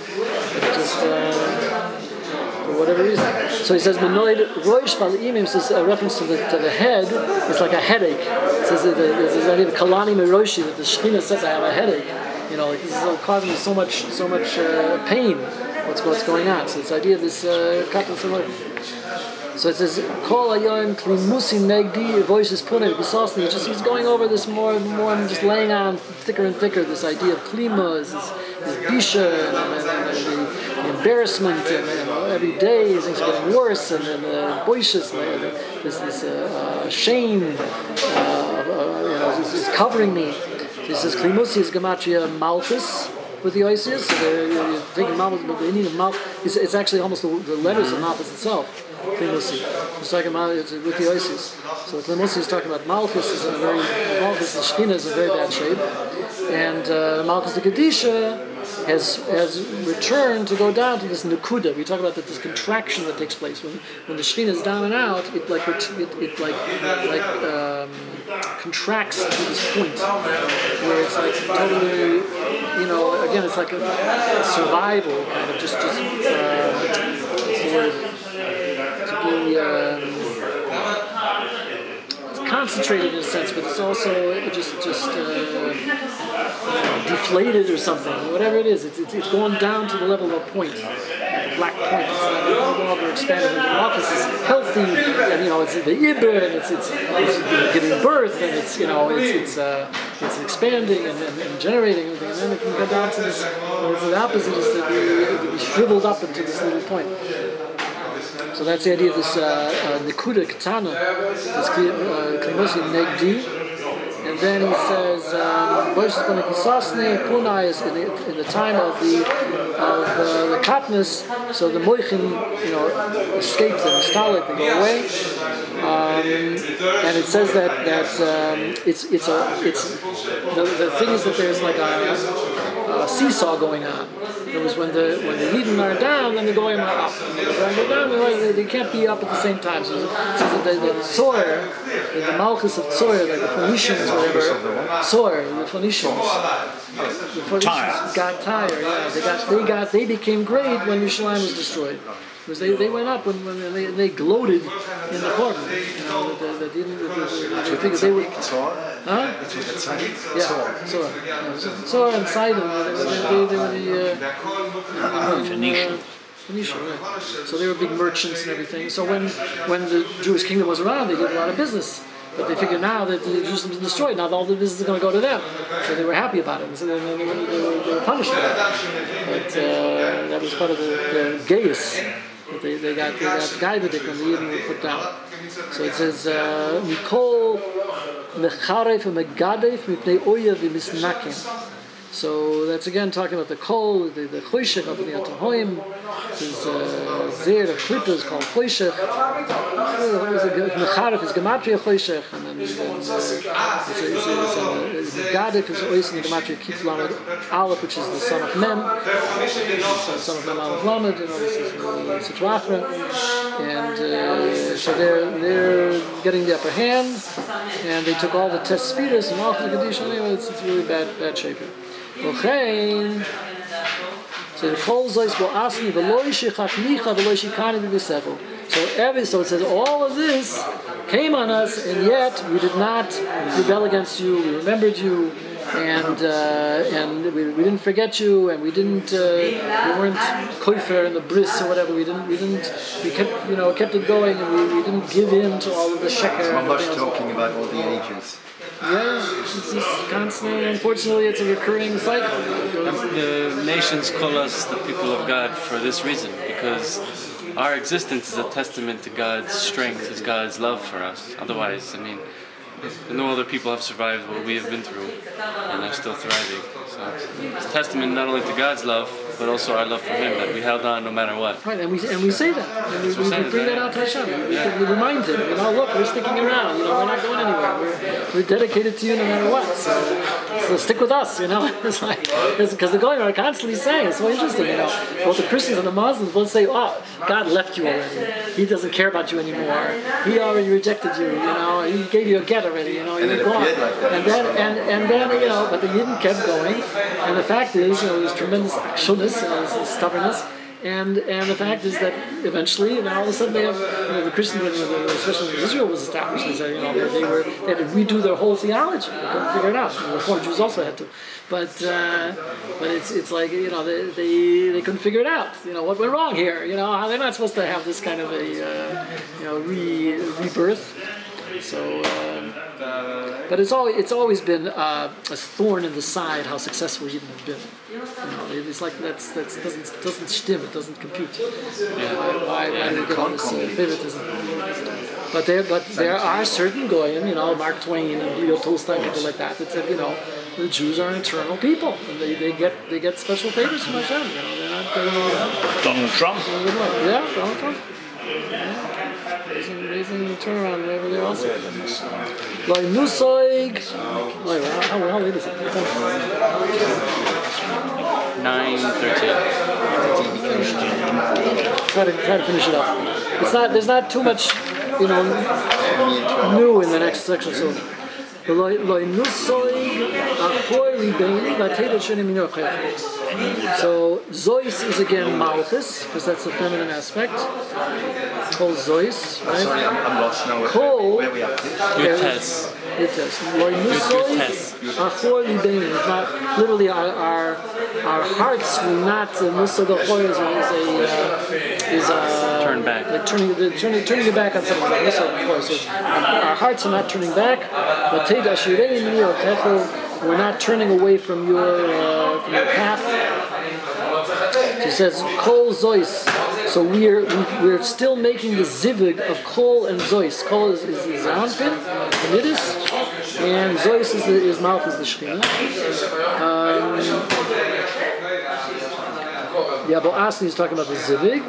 Speaker 2: But just for whatever reason. So he says, "Menoid roish bal'imim," says a reference to the head. It's like a headache. It says that there's this idea of kalani meroshi, that the Shekhinah says, "I have a headache." Like this is causing me so much pain. What's going on? So this idea of this katan. So it says, "Kol hayom klimusi negdi," voice is put in Bisosni. He's going over this more and more, and just laying on thicker and thicker. This idea of klima, this bisha, and the embarrassment, and every day things are getting worse, and then the boishes, this shame, is covering me. He says, "Klimusi is gematria malchus." With the oisius, so you're taking malchus, but the meaning of malchus, it's actually almost the letters of malchus itself. Klimusi. He's talking about it with the oisius. So Klimusi is talking about malchus is malchus, the Shekhinah is in very bad shape, and malchus the Kedisha has returned to go down to this nekuda. We talk about this contraction that takes place when the Shekhinah is down and out. It contracts to this point where it's like totally, again, it's like a survival kind of just what's the word? To be it's concentrated in a sense, but it's also just deflated or something. Whatever it is, it's going down to the level of a point, like a black point. It's not no longer expanding. The office is healthy, and it's the ibr, and it's giving birth, and it's expanding and generating everything, and then it can go down to this. The opposite is to be shriveled up into this little point. So that's the idea of this nekuda katana, this klimosi negdi. And then he says, Puna is in the time of the katnas, so the moichin, escape them, stalik, they go away. And it says that the thing is that there's like a seesaw going on. It was when the Yidden are down, then the Goyim are up. When they're down, they can't be up at the same time. So it says that the Tzor, the Malchus of Tzor, like the Phoenicians, whatever, Tzor, the Phoenicians got tired. They became great when Yerushalayim was destroyed. Because they went up when they gloated in the Korban. I think they would. Huh? Yeah, Tzor and Sidon. They were the Phoenicia, right. So they were big merchants and everything. So when the Jewish kingdom was around, they did a lot of business. But they figured now that Jerusalem's been destroyed, now all the business is going to go to them. So they were happy about it. So they were punished for that. But that was part of the gayus. They got Gaivadik when the Yidden were put down. So it says, Mikol mecharef megadef mipnei oya v'misnakim. So that's again talking about the kol, the choshech of the Atahoim. This is there, the klipa is called choshech. Mecharef is gematria choshech, and then megadef is always in the gematria kif lamed aleph, which is the son of Mem. Son of Mem aleph lamed. This is Sitrachra, and so they're getting the upper hand, and they took all the tesfidas and all the kedusha. Anyway, it's really bad shape here. Okay. So the kol zois will asni v'lo yishachach licha v'lo yishikani v'bisecho. So it says all of this came on us, and yet we did not rebel against you. We remembered you, and we didn't forget you, and we weren't koifer in the bris or whatever. We kept it going, and we didn't give in to all of the sheker.
Speaker 1: Mamash talking about all the ages.
Speaker 2: Yeah, it's just constantly. Unfortunately, it's a recurring cycle.
Speaker 3: The nations call us the people of God for this reason, because our existence is a testament to God's strength, is God's love for us. Otherwise, no other people have survived what we have been through and are still thriving. So it's a testament not only to God's love, but also our love for Him, that we held on no matter what.
Speaker 2: Right, and we say that, and we bring that out to Hashem. We remind Him, look, we're sticking around. We're not going anywhere. We're dedicated to You no matter what. So stick with us. It's like because the Goyim are constantly saying, it's so interesting. Both the Christians and the Muslims both say, "Oh, God left you already. He doesn't care about you anymore. He already rejected you. He gave you a get already. You're gone." And then but the Yidden kept going, and the fact is, there was tremendous actionist, stubbornness. And the fact is that eventually, all of a sudden, they have the Christians, especially when Israel was established, they had to redo their whole theology. They couldn't figure it out. The Reformed Jews also had to, but it's like they couldn't figure it out. What went wrong here? How they're not supposed to have this kind of a rebirth. So, but it's always been a thorn in the side how successful Yidden have been. It's like that doesn't stim, it doesn't compute. Why do they get all this favoritism? But there are certain goyim, Mark Twain and Leo Tolstoy, people like that said, the Jews are an eternal people, and they get special favors from Hashem. They're not
Speaker 4: Donald Trump.
Speaker 2: Yeah, Donald Trump. Amazing turnaround over there also. Like Nusoig. Wait, how late is it?
Speaker 3: 9:13.
Speaker 2: Try to finish it up. There's not too much, new in the next section. So. So Zois is again Malchus, because that's the feminine aspect. Kol Zois, right?
Speaker 1: Sorry, I'm lost now.
Speaker 2: Kol.
Speaker 1: Where we at?
Speaker 2: Yutes. It's not literally our hearts will not is
Speaker 3: turn back.
Speaker 2: Like turning your back on something. So our hearts are not turning back. But we're not turning away from your path. She says Kol Zois. So we're still making the zivig of Kol and Zois. Kol is the Anpin, the Midas, and Zois is Malchus, the Shekhinah. Asni is talking about the zivig.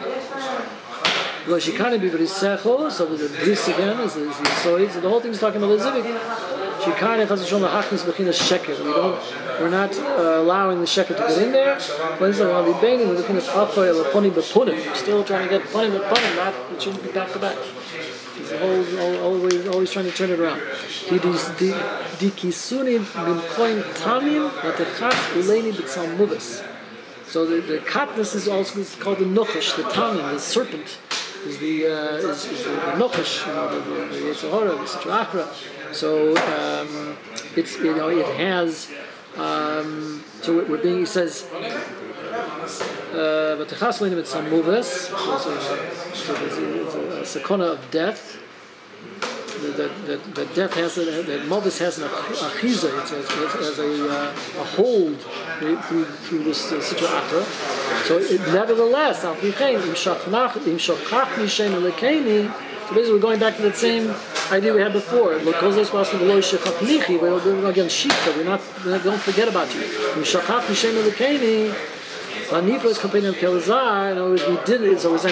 Speaker 2: So the bris again is the soid. So the whole thing is talking about the zivig. We're not allowing the sheker to get in there. We're still trying to get punim, not it shouldn't be back to back. He's always trying to turn it around. So the katness is also called the nochesh, the tamim, the serpent. Is the nochesh, the Yetzer Hara, the Sitra Achra. So it has. So we're being. He says, but the chaslenim it's some moves. So it's a sakona of death. That death has that moves has an achiza. It has a hold through this Sitra Achra. So nevertheless, so basically we're going back to that same idea we had before. Again, shikha, we don't forget about you. In other words,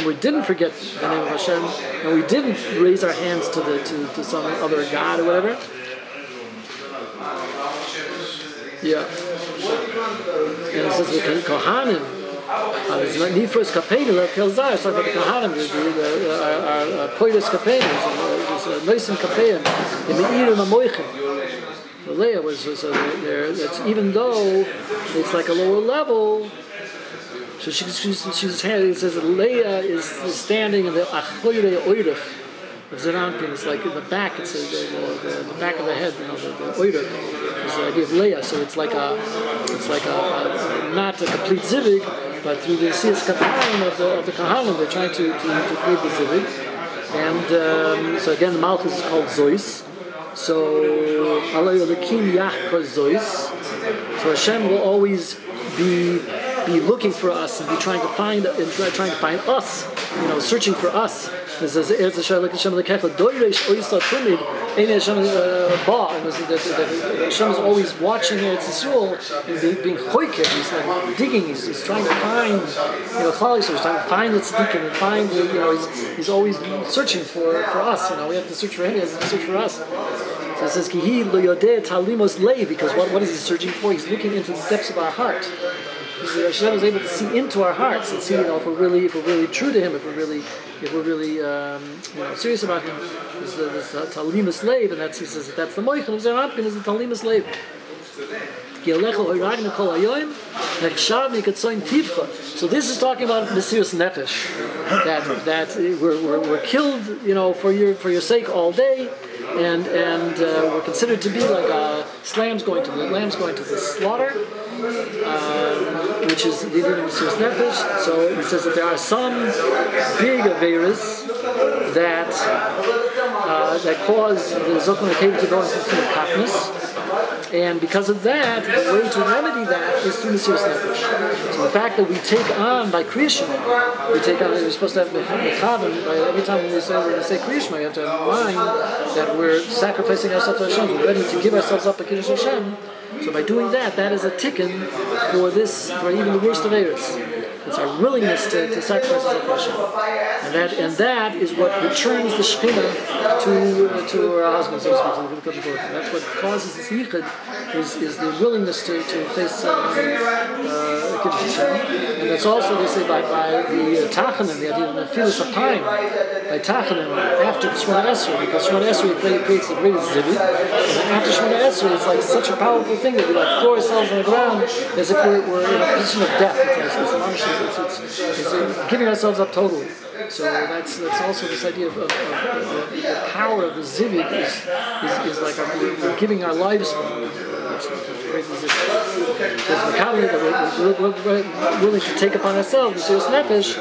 Speaker 2: we didn't forget the name of Hashem, and we didn't raise our hands to some other god or whatever. Yeah. And it says the Kohanim. It's not Nifros Kapena, like Kelzar, it's talking about the Kohanim, our Poides Kapena, it's Noisim Kapena, in the Irim Amoichem. The Leah was there, that's even though it's like a lower level, so she's it says that Leah is standing in the Achoyre Oiref of Zeranpin. It's like in the back, it's the back of the head, the Oiref is the idea of Leah, so it's like a not a complete zivig, but through the Siyas Kapayim of the Kohanim, they're trying to create the zivig. And so again, the Malchus is called Zois. So Alay Olakim Yachka Zois. So Hashem will always be looking for us and be trying to find us, searching for us It says Eretz Yisrael like Hashem lekecha doiresh oisa tumid ein Hashem ba. And Hashem is always watching Eretz Yisrael and being choiker. He's like digging. He's trying to find Klal Yisrael. He's trying to find the tzaddikim and find he's always searching for us. We have to search for him. He has to search for us. So it says Kihi lo yodeh talimos lei, because what is he searching for? He's looking into the depths of our heart. Hashem is able to see into our hearts and see, if we're really true to Him, if we're really serious about Him. There's the Talimus Leiv, and he says that's the Moichin of Zerapkin is the Talimus Leiv. So this is talking about Mesiras Nefesh, that we're killed, for your sake all day. And we're considered to be like lambs going to the slaughter, which is the Yidin Mesiras Nefesh. So he says that there are some big Averas that cause the Zokon HaKev to go into Katniss. And because of that, the way to remedy that is through Mesiras Nefesh. So the fact that we take on by Kriya Shema, we're supposed to have Mechavim, every time when we say Kriya Shema, we have to have in mind that we're sacrificing ourselves to Hashem, we're ready to give ourselves up to Kiddush Hashem. So by doing that is a tikkun for even the worst of Eretz. It's our willingness to sacrifice ourselves to Hashem. And that is what returns the Shekhinah to our husbands, so to speak, to the That's what causes this yichud, is the willingness to face Kiddush Hashem. And that's also, they say, by the Tachanim, the idea of the Nefilas Apayim, by Tachanim, after Shemona Esrei, because Shemona Esrei creates the greatest zivug. And after Shemona Esrei, it's like such a powerful thing that we throw ourselves on the ground as if we're in a position of death. It's giving ourselves up totally. So that's also this idea of the power of the zivug is like we're giving our lives for it. We're willing to take upon ourselves Mesiras Nefesh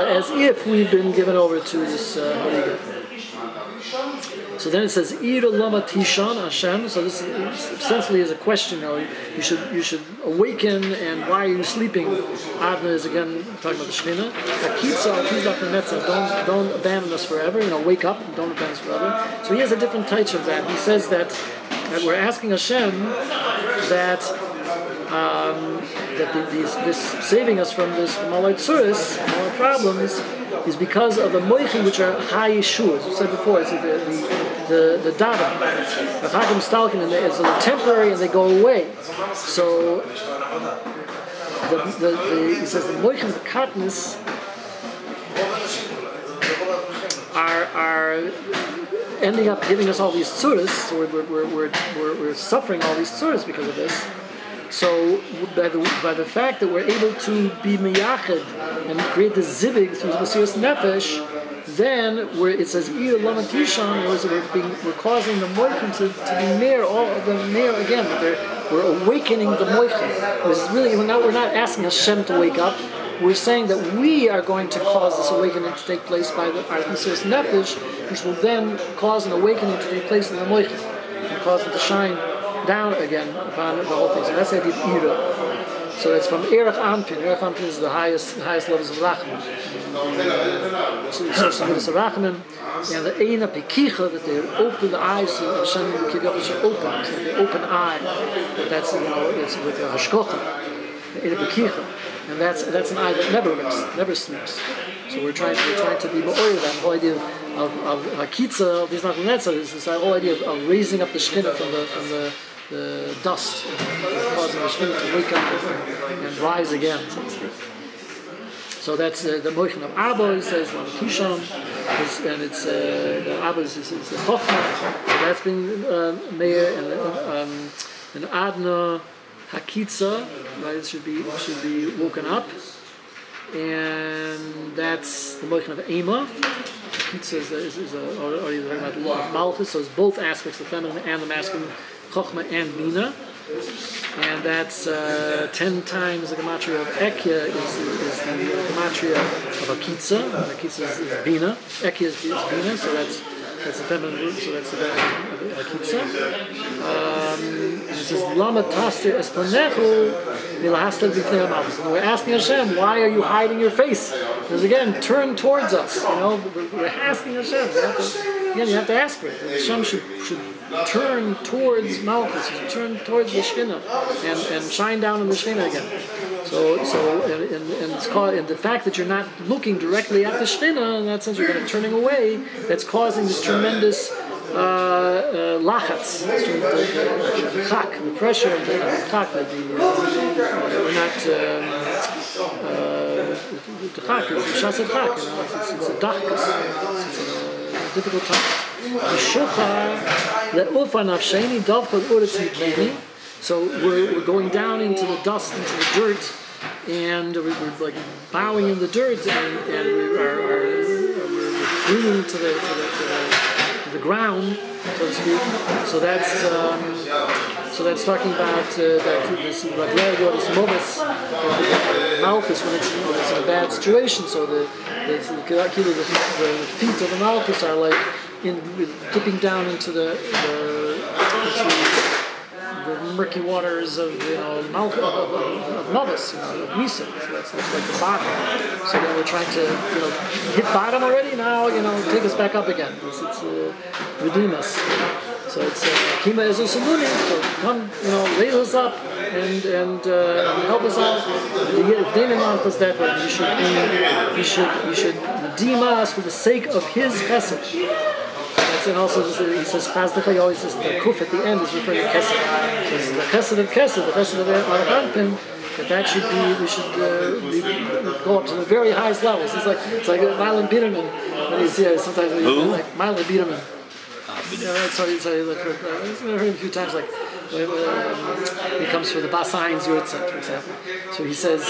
Speaker 2: as if we've been given over to this Hariga. So then it says Ir Lama Tishan Hashem. So this essentially is a question. You should awaken, and why are you sleeping? Adna is again talking about the Shekhinah. Don't abandon us forever. Wake up and don't abandon us forever. So he has a different touch of that. He says that we're asking Hashem that this saving us from all our tzuris, all our problems, is because of the moichin, which are high yeshua. As we said before, it's the dada, the chagim stalking, and it's temporary and they go away. So he says the moichin of the katniss are ending up giving us all these tzuras. So we're suffering all these tzuras because of this. So by the fact that we're able to be miyachid and create the zivig through the Mesiras Nefesh, then it says Ir Lama Tishan, we're causing the moichin to be near again. We're awakening the moichin. We're not asking Hashem to wake up. We're saying that we are going to cause this awakening to take place by our Mesiras Nefesh, which will then cause an awakening to take place in the moichin and cause it to shine down again upon the whole thing. So that's the idea of Ira. So it's from Erech Anpin. Erech Anpin is the highest levels of Rachman. So it's the Rachman, and the Eina Pekicha, that they open the eyes of Hashem, open. So the open eye. That's it's with the Hashkocha, the Eina Pekicha, and that's an eye that never rests, never sleeps. So we're trying to be more that whole idea of Hakitza, of this whole idea of raising up the Shekhinah from the dust, causing the Shekhinah to wake up and rise again, so to speak. So that's the moichin of Abba, he says, Lama Tishan, and it's the Abba is the Chochmah, so that's been Meir, and Adna Hakitza, right, it should be woken up. And that's the moichin of Ema. Hakitza is already talking about Malchus, so it's both aspects, the feminine and the masculine, Chochmah and Bina. And that's 10 times the gematria of Ekya is the gematria of Hakitza. Hakitza is Bina. Ekya is Bina, so that's That's the feminine group, so that's the Akitza. It says, Lama Taster Espanechu Milahastel B'Fnei HaMalchus. And we're asking Hashem, why are you hiding your face? Because again, turn towards us. You know, we're asking Hashem. You have to ask for it. Hashem should turn towards Malchus, should turn towards the Shekhinah, and shine down on the Shekhinah again. So and it's called, and the fact that you're not looking directly at the Shekhinah, in that sense, you're kind of turning away. That's causing this tremendous lachatz, the chak, the pressure, the chak, we're not. The chak is the shas chak. It's a dachkas. It's a difficult time. So we're going down into the dust, into the dirt, and we're like bowing in the dirt, and we're clinging to the ground, so to speak. So that's talking about this Malchus when it's in a bad situation. So the feet of the Malchus are like dipping down into the murky waters of Malchus, of Novice, of Misa. So that's like the bottom. So then we're trying to hit bottom already. Now take us back up again. It's redeem us. So it's Kima Ezu Saluni. So come, raise us up and help us out. If David Malchus that way, you should redeem us for the sake of His chesed. And also he says Chazdecha, he always says the kuf at the end is referring to Kesed. So it's the Chesed of Kesed, the Chesed of Arachanpin, that should be, we should go up to the very highest levels. It's like Milan Biderman, when he's here, sometimes he's like Milan Biderman. I've heard him a few times, like when he comes for the Bas Ha'in's Yurtzeit, for example. So he says,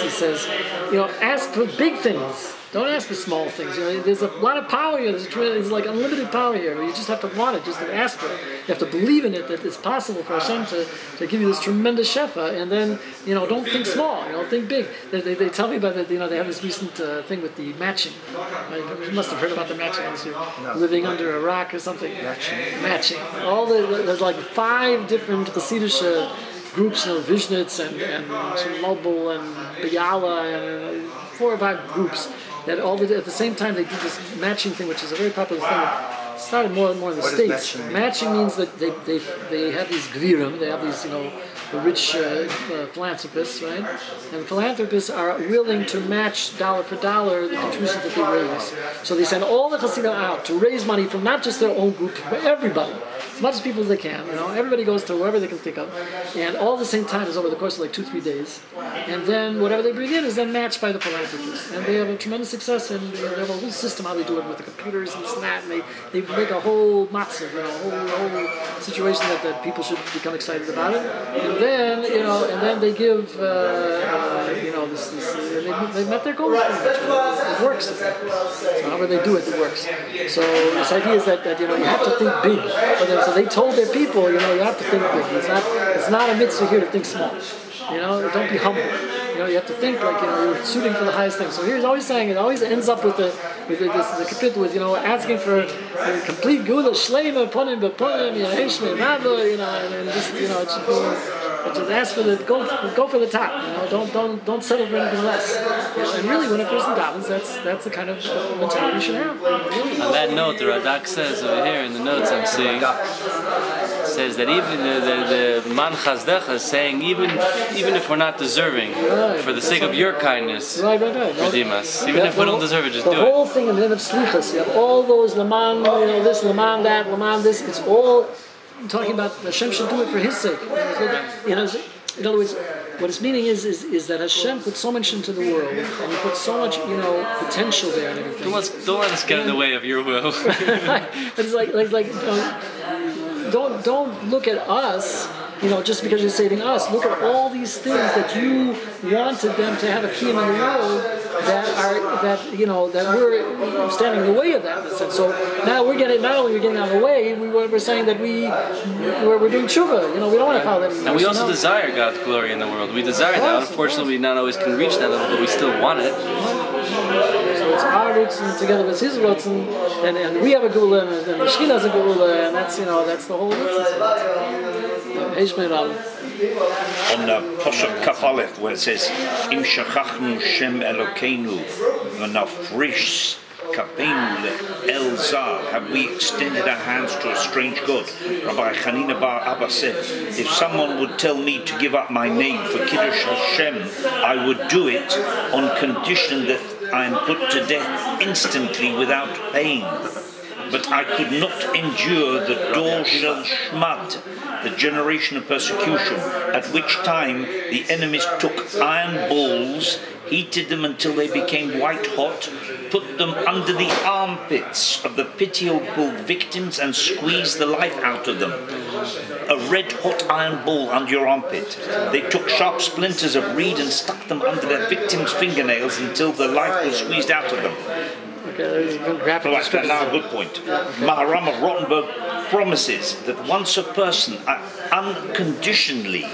Speaker 2: ask for big things. Don't ask for small things. There's a lot of power here. There's like unlimited power here. You just have to want it, just to ask for it. You have to believe in it, that it's possible for Hashem to give you this tremendous shefa. And then, don't think small. Think big. They tell me about that. They have this recent thing with the matching. You must have heard about the matching this year. No. Living under a rock or something. Matching. There's like 5 different Hasidic groups, Vishnitz and Mobile and Biyala and 4 or 5 groups. That at the same time they did this matching thing, which is a very popular thing. It started more and more in the States. Matching means that they have these gvirim, they have these rich philanthropists, right? And philanthropists are willing to match dollar for dollar the contributions that they raise. So they send all the Hasidim out to raise money from not just their own group, but everybody. As much as people as they can, everybody goes to wherever they can think of, and all at the same time is over the course of like 2-3 days, and then whatever they bring in is then matched by the philanthropists, and they have a tremendous success, and they have a whole system how they do it with the computers and this and that, and they make a whole matzah, a whole situation that people should become excited about it, and then they give they met their goals. It works. So however they do it, it works. So this idea is that you have to think big. So they told their people, you have to think big. It's not a mitzvah here to think small. Don't be humble. You have to think like you're shooting for the highest thing. So he's always saying, it always ends up with the kapit with asking for complete gula shleima ponim b'ponim yahishme rabo and just it should be. Just ask for go for the top. Don't settle for anything less. And really, when a person davens, that's the kind of mentality you should have.
Speaker 3: On that note, the Radak says over here in the notes I'm seeing, says that even the Man Chazdecha is saying even if we're not deserving, for the sake of your kindness, redeem us. Even if we don't deserve it, just do it.
Speaker 2: The whole thing in the end of Slichas, you have all those Laman, this, Laman that, Laman this. It's all talking about Hashem should do it for His sake. In other words, what it's meaning is that Hashem put so much into the world, and He put so much potential there and everything.
Speaker 3: Don't let us get in the way of your will.
Speaker 2: But it's like don't look at us. Just because you're saving us, look at all these things that you wanted them to have a kiyum in the world that we're standing in the way of that. So now not only we're getting out of the way, we're saying that we're doing tshuva. We don't want to follow that.
Speaker 3: And we also desire God's glory in the world. We desire that. Unfortunately, we not always can reach that level, but we still want it.
Speaker 2: So it's our roots and together with his roots, and we have a gula, and the Shekhinah has a gula, and that's the whole roots.
Speaker 4: On Pasuk Kaf Aleph, where it says, Im shachachnu Shem Elokeinu v'nafrish kapeinu El Zar, have we extended our hands to a strange God? Rabbi Hanina Bar Abba said, if someone would tell me to give up my name for Kiddush Hashem, I would do it on condition that I am put to death instantly without pain. But I could not endure the Dor Shel Shmad, the generation of persecution, at which time the enemies took iron balls, heated them until they became white hot, put them under the armpits of the pitiable victims and squeezed the life out of them. A red hot iron ball under your armpit. They took sharp splinters of reed and stuck them under their victims' fingernails until the life was squeezed out of them.
Speaker 2: Okay,
Speaker 4: now a good point. Maharam of Rottenburg promises that once a person unconditionally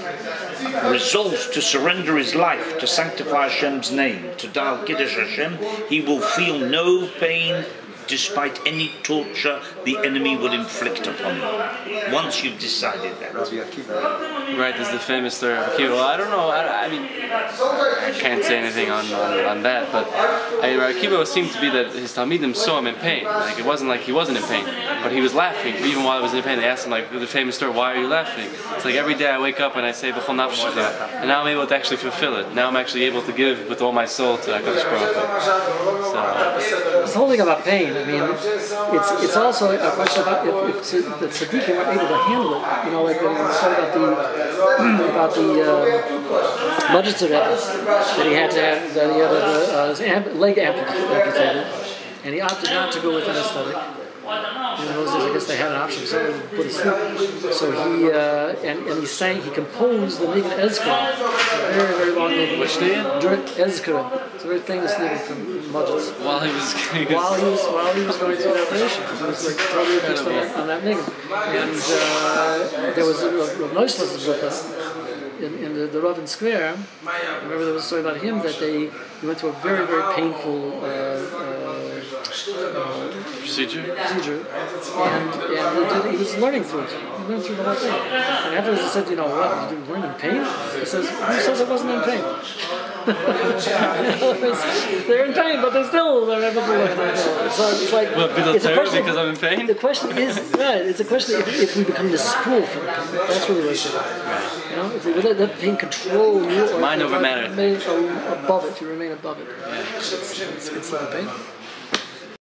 Speaker 4: resolves to surrender his life to sanctify Hashem's name, to Dal Kiddush Hashem, he will feel no pain despite any torture the enemy will inflict upon him. Once you've decided that.
Speaker 3: Right, there's the famous story of Akiva. Well, I don't know, I mean, I can't say anything on that, but Akiva seemed to be that his Talmidim saw him in pain. Like, it wasn't like he wasn't in pain, but he was laughing. Even while he was in pain, they asked him, like, the famous story, why are you laughing? It's like every day I wake up and I say, B'chol nafshecha, and now I'm able to actually fulfill it. Now I'm actually able to give with all my soul to HaKadosh Baruch Hu. So,
Speaker 2: it's the whole thing about pain. I mean, it's also a question about if the tzaddikim are able to handle it. You know, like when we talk about the Mudgitzer Rebbe, that he had his leg amputated, and he opted not to go with anesthetic. In those days, I guess they had an option, so he put asleep. So he he composed the Nigun Ezkara, a very, very long Nigun.
Speaker 3: Which Nigun?
Speaker 2: Ezkara. It's a very famous Nigun from Mudgitz.
Speaker 3: While he was
Speaker 2: going through that operation, he was like totally fixed on that Nigun. And there was a Rav Noishlas in the Ravin Square. I remember there was a story about him that he went through a very, very painful
Speaker 3: procedure,
Speaker 2: and he was learning through it. He learned through the whole thing. And afterwards he said, you know what, you learn in pain? He says, who says I wasn't in pain? They're in pain, but they're able to learn. So it's like,
Speaker 3: it's a question because I'm in pain?
Speaker 2: The question is, right, it's a question if we become the spool for the pain. That's really what it is. You know, if we let that pain control you, or
Speaker 3: mind over matter.
Speaker 2: Above it, you remain above it. Yeah. It's the pain.